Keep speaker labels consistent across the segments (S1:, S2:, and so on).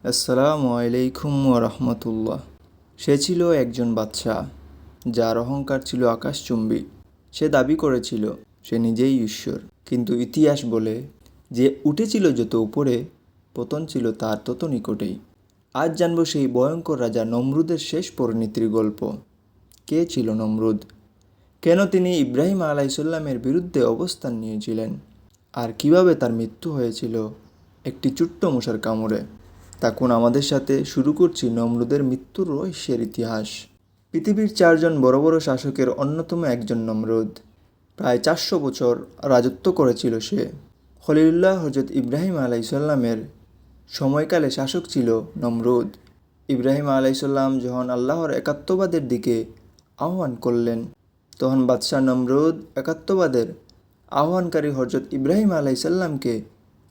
S1: আসসালামু আলাইকুম রহমতুল্লাহ। সে ছিল একজন বাদশা, যার অহংকার ছিল আকাশচুম্বী। সে দাবি করেছিল সে নিজেই ঈশ্বর, কিন্তু ইতিহাস বলে যে উঠেছিল যত উপরে, পতন ছিল তার তত নিকটেই। আজ জানব সেই ভয়ঙ্কর রাজা নমরুদের শেষ পরিণতির গল্প। কে ছিল নমরুদ? কেন তিনি ইব্রাহিম আলাইসাল্লামের বিরুদ্ধে অবস্থান নিয়েছিলেন? আর কিভাবে তার মৃত্যু হয়েছিল একটি ছোট্ট মশার কামড়ে? তখন আমাদের সাথে শুরু করছি নমরুদের মৃত্যুর রহস্যের ইতিহাস। পৃথিবীর 4জন বড় বড় শাসকের অন্যতম একজন নমরুদ। প্রায় 400 বছর রাজত্ব করেছিল সে। খলিলুল্লাহ হজরত ইব্রাহিম আলাইসাল্লামের সময়কালে শাসক ছিল নমরুদ। ইব্রাহিম আলাইসাল্লাম যখন আল্লাহর একাত্মবাদের দিকে আহ্বান করলেন, তখন বাদশাহ নমরুদ একাত্মবাদের আহ্বানকারী হজরত ইব্রাহিম আলাইসাল্লামকে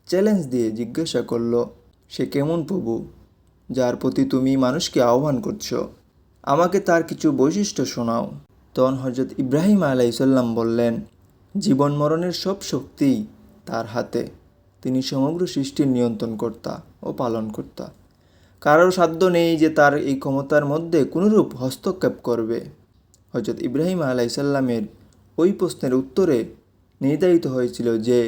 S1: চ্যালেঞ্জ দিয়ে জিজ্ঞাসা করল, সে কেমন প্রভু যার প্রতি তুমি মানুষকে আহ্বান করছো? আমাকে তার কিছু বৈশিষ্ট্য শোনাও। তখন হজরত ইব্রাহিম আলাইসাল্লাম বললেন, জীবন মরণের সব শক্তিই তার হাতে। তিনি সমগ্র সৃষ্টির নিয়ন্ত্রণকর্তা ও পালনকর্তা। কারোর সাধ্য নেই যে তার এই ক্ষমতার মধ্যে কোনোরূপ হস্তক্ষেপ করবে। হজরত ইব্রাহিম আলাইসাল্লামের ওই প্রশ্নের উত্তরে নির্ধারিত হয়েছিল যে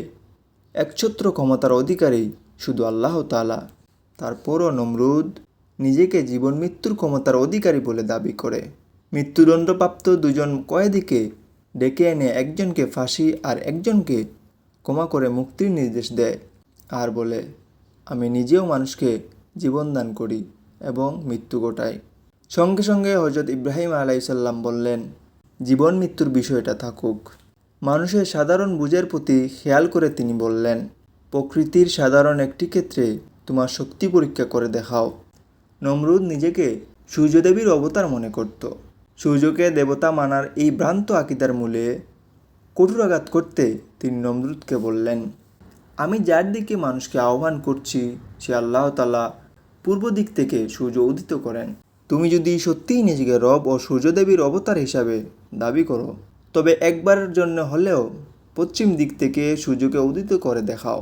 S1: একছত্র ক্ষমতার অধিকারী শুধু আল্লাহ তাআলা। তারপরও নমরুদ নিজেকে জীবন মৃত্যুর ক্ষমতার অধিকারী বলে দাবি করে। মৃত্যুদণ্ডপ্রাপ্ত দুজন কয়েদিকে ডেকে এনে একজনকে ফাঁসি আর একজনকে ক্ষমা করে মুক্তির নির্দেশ দেয়, আর বলে, আমি নিজেও মানুষকে জীবন দান করি এবং মৃত্যু ঘটাই। সঙ্গে সঙ্গে হজরত ইব্রাহিম আলাইসাল্লাম বললেন, জীবন মৃত্যুর বিষয়টা থাকুক, মানুষের সাধারণ বুঝের প্রতি খেয়াল করে তিনি বললেন, প্রকৃতির সাধারণ একটি ক্ষেত্রে তোমার শক্তি পরীক্ষা করে দেখাও। নমরুদ নিজেকে সূর্যদেবীর অবতার মনে করত। সূর্যকে দেবতা মানার এই ভ্রান্ত আকিদার মূলে কঠোরাঘাত করতে তিনি নমরুদকে বললেন, আমি যার দিকে মানুষকে আহ্বান করছি সে আল্লাহ তাআলা পূর্ব দিক থেকে সূর্য উদিত করেন। তুমি যদি সত্যিই নিজেকে রব ও সূর্যদেবীর অবতার হিসাবে দাবি করো, তবে একবারের জন্য হলেও পশ্চিম দিক থেকে সূর্যকে উদিত করে দেখাও।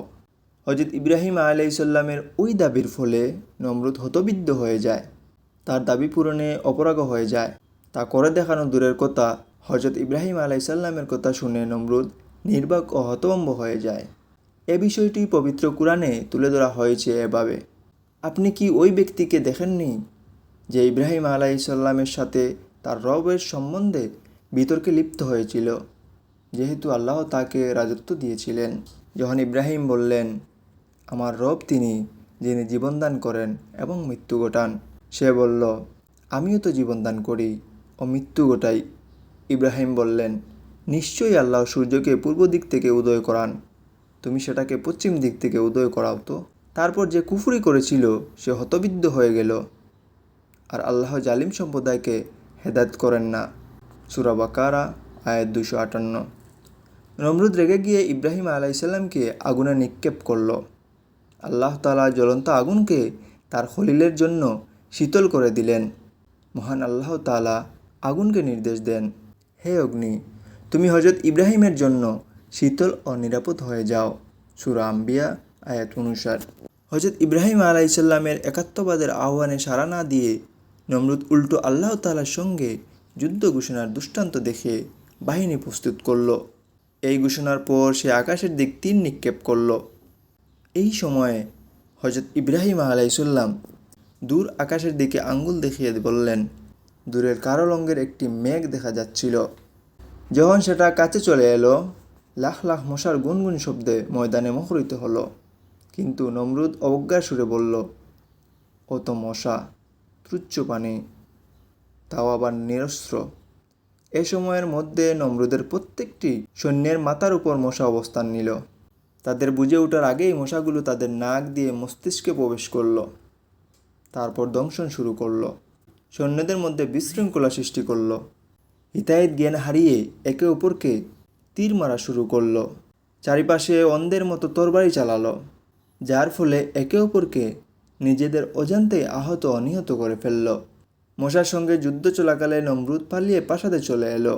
S1: হজরত ইব্রাহিম আলাইসাল্লামের ওই দাবির ফলে নমরুদ হতবিদ্ধ হয়ে যায়। তার দাবি পূরণে অপরাগ হয়ে যায়। তা করে দেখানো দূরের কথা, হজরত ইব্রাহিম আলাইসাল্লামের কথা শুনে নমরুদ নির্বাক ও হতভম্ব হয়ে যায়। এ বিষয়টি পবিত্র কুরআনে তুলে ধরা হয়েছে এভাবে, আপনি কি ওই ব্যক্তিকে দেখেননি যে ইব্রাহিম আলাইসাল্লামের সাথে তার রবের সম্বন্ধে বিতর্কে লিপ্ত হয়েছিল, যেহেতু আল্লাহ তাকে রাজত্ব দিয়েছিলেন? যখন ইব্রাহিম বললেন, আমার রব তিনি যিনি জীবনদান করেন এবং মৃত্যু ঘটান, সে বলল, আমিও তো জীবনদান করি ও মৃত্যু ঘটাই। ইব্রাহিম বললেন, নিশ্চয়ই আল্লাহ সূর্যকে পূর্ব দিক থেকে উদয় করান, তুমি সেটাকে পশ্চিম দিক থেকে উদয় করাও তো। তারপর যে কুফরি করেছিল সে হতবিদ্ধ হয়ে গেল। আর আল্লাহ জালিম সম্প্রদায়কে হেদায়েত করেন না। সূরা বাকারা আয়াত 258। নমরুদ রেগে গিয়ে ইব্রাহিম আলাইসাল্লামকে আগুনে নিক্ষেপ করল। আল্লাহ তাআলা জ্বলন্ত আগুনকে তার খলিলের জন্য শীতল করে দিলেন। মহান আল্লাহ তাআলা আগুনকে নির্দেশ দেন, হে অগ্নি, তুমি হজরত ইব্রাহিমের জন্য শীতল ও নিরাপদ হয়ে যাও। সূরা আম্বিয়া আয়াত 59। হজরত ইব্রাহিম আলাইসাল্লামের একাত্মবাদের আহ্বানে সাড়া না দিয়ে নমরুদ উল্টো আল্লাহ তাআলার সঙ্গে যুদ্ধ ঘোষণার দৃষ্টান্ত দেখে বাহিনী প্রস্তুত করল। এই ঘোষণার পর সে আকাশের দিক তীর নিক্ষেপ করল। এই সময়ে হজরত ইব্রাহিম আলাইসাল্লাম দূর আকাশের দিকে আঙ্গুল দেখিয়ে বললেন, দূরের কালো রঙের একটি মেঘ দেখা যাচ্ছিল। যখন সেটা কাছে চলে এলো, লাখ লাখ মশার গুনগুন শব্দে ময়দানে মুখরিত হলো। কিন্তু নমরুদ অবজ্ঞার সুরে বলল, ও তো মশা, তুচ্ছ প্রাণী, তাও আবার নিরস্ত্র। এ সময়ের মধ্যে নমরুদের প্রত্যেকটি সৈন্যের মাথার উপর মশা অবস্থান নিল। তাদের বুঝে ওঠার আগেই মশাগুলো তাদের নাক দিয়ে মস্তিষ্কে প্রবেশ করল। তারপর দংশন শুরু করল। সৈন্যদের মধ্যে বিশৃঙ্খলা সৃষ্টি করল। হিতাহিত জ্ঞান হারিয়ে একে অপরকে তীর মারা শুরু করল। চারিপাশে অন্ধের মতো তরবারি চালালো, যার ফলে একে অপরকে নিজেদের অজান্তেই আহত ও নিহত করে ফেলল। মশার সঙ্গে যুদ্ধ চলাকালে নমরুদ পালিয়ে প্রাসাদে চলে এলো।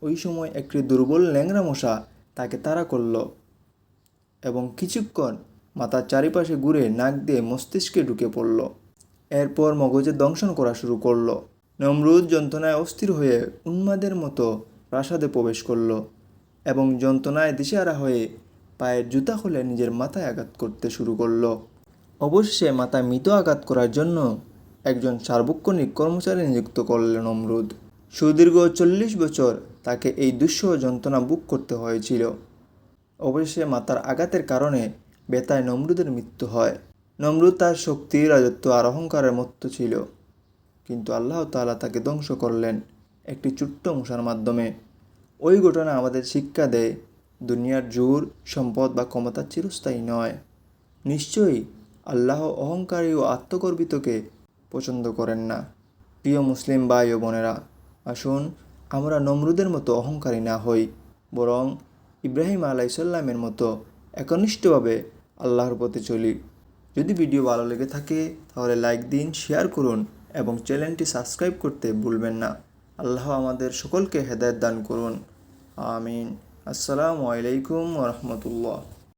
S1: ওই সময় একটি দুর্বল ল্যাংড়া মশা তাকে তাড়া করল এবং কিছুক্ষণ মাথার চারিপাশে ঘুরে নাক দিয়ে মস্তিষ্কে ঢুকে পড়ল। এরপর মগজে দংশন করা শুরু করলো। নমরুদ যন্ত্রণায় অস্থির হয়ে উন্মাদের মতো প্রাসাদে প্রবেশ করলো এবং যন্ত্রণায় দিশেহারা হয়ে পায়ের জুতা খুলে নিজের মাথায় আঘাত করতে শুরু করলো। অবশেষে মাথায় মৃত আঘাত করার জন্য একজন সার্বক্ষণিক কর্মচারী নিযুক্ত করলেন নমরুদ। সুদীর্ঘ 40 বছর তাকে এই দুঃসহ যন্ত্রণা ভোগ করতে হয়েছিল। অবশেষে মাথার আঘাতের কারণে ব্যথায় নমরুদের মৃত্যু হয়। নমরুদ তার শক্তি, রাজত্ব আর অহংকারের মত্ত ছিল, কিন্তু আল্লাহ তাআলা তাকে ধ্বংস করলেন একটি ছোট্ট মশার মাধ্যমে। ওই ঘটনা আমাদের শিক্ষা দেয়, দুনিয়ার জোর, সম্পদ বা ক্ষমতা চিরস্থায়ী নয়। নিশ্চয়ই আল্লাহ অহংকারী ও আত্মগর্বিতকে পছন্দ করেন না। প্রিয় মুসলিম ভাই ও বোনেরা, আসুন আমরা নমরুদের মতো অহংকারী না হই, বরং ইব্রাহিম আলাইসাল্লামের মতো একনিষ্ঠভাবে আল্লাহর পথে চলি। যদি ভিডিও ভালো লেগে থাকে তাহলে লাইক দিন, শেয়ার করুন এবং চ্যানেলটি সাবস্ক্রাইব করতে ভুলবেন না। আল্লাহ আমাদের সকলকে হেদায়েত দান করুন। আমিন। আসসালামু আলাইকুম ওয়া রাহমাতুল্লাহ।